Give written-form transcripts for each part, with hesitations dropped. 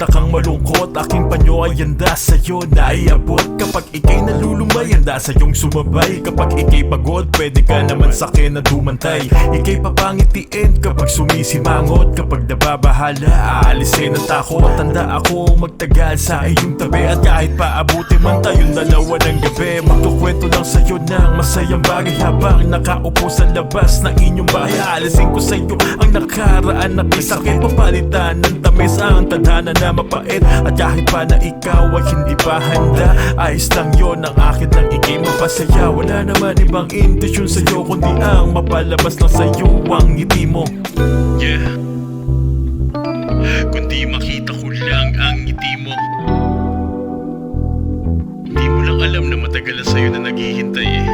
makita kang malungkot, aking panyo ay handa sa'yo na iabot. Kapag ikay nalulumay, handa sa'yong sumabay. Kapag ikay pagod, pwede ka naman sa'kin na dumantay. Ikay papangitiin kapag sumisimangot. Kapag nababahala, aalisin ang takot. Tanda ako magtagal sa iyong tabi. At kahit paabuti man tayong dalawa ng gabi, magkukwento lang sa'yo ng masayang bagay habang nakaupo sa labas ng inyong bahay. Aalisin ko sa'yo ang nakaraan na may sakit, papalitan ng tamis ang tadhana na mapait. At kahit pa na ikaw ay hindi pa handa, ayos lang yun ang akin lang ikay mapasaya. Wala naman ibang intensyon sa'yo kundi ang mapalabas lang sa'yo ang ngiti mo. Yeah, kundi makita ko lang ang ngiti mo. Hindi mo lang alam na matagal na sa'yo na naghihintay eh.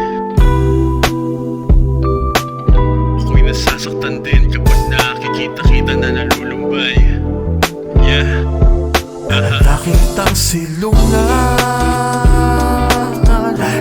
Ako'y nasasaktan din kapag nakikita-kita na nalulumbay. Yeah, nakitang silungan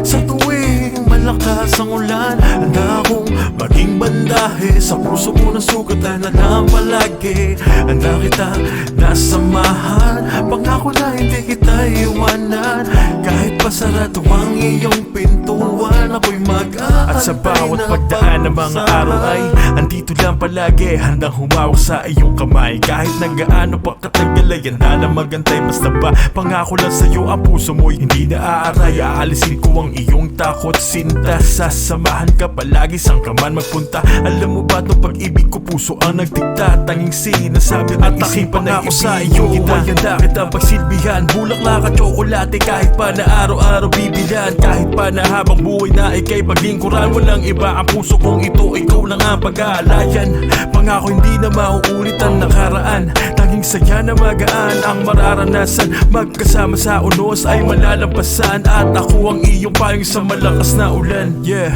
sa tuwing malakas ang ulan. Handa akong maging bandahe sa puso mo na sugatan na lang palagi. Handa kita nasamahan, pangako na hindi kita iwanan. Kahit pasarado ang iyong pintuan, ako'y mag-aantay. at sa bawat pagdaan ng mga araw ay andito lang palagi, handang humawak sa iyong kamay. Kahit na gaano pa katagal ay handa na magantay. Basta ba pangako lang sa'yo ang puso mo'y hindi na aaray. Aalisin ko ang iyong takot, sinta. Sasamahan ka palagi saan ka man magpunta. Alam mo ba itong pag-ibig ko, puso ang nagdikta. Tanging sinasabi at isipan na ako sa iyo. Handa kita pagsilbihan, bulaklak at tsokolate. Kahit pa na araw-araw bibilan, kahit pa na habang buhay na ikay paglingkuran. Walang iba ang puso kong ito, ikaw lang ang pag-aalayan. Pangako hindi na mauulit ang nakaraan. Tanging saya na magaan ang mararanasan. Magkasama sa unos ay malalampasan. At ako ang iyong payong sa malakas na ulan. Yeah,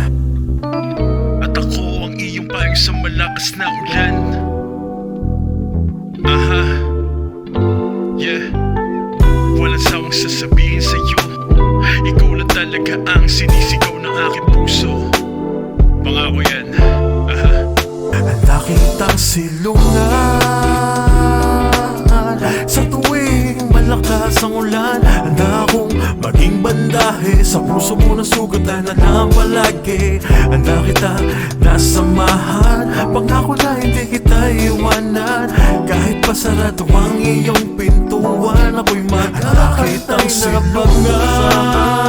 at ako ang iyong payong sa malakas na ulan. Aha, yeah. Walang sawang sasabihin sa'yo, ikaw lang talaga ang sinisigaw ng aking puso. Pangako yan. Aha. Nakitang silungan sa tuwing malakas ang ulan. Handa akong maging bandahe sa puso mo na sugatan na lang palagi. Handa kita nasamahan, pangako na hindi kita iwanan. Kahit pasarado ang iyong pintuan, ako'y mag-aantay na silungan.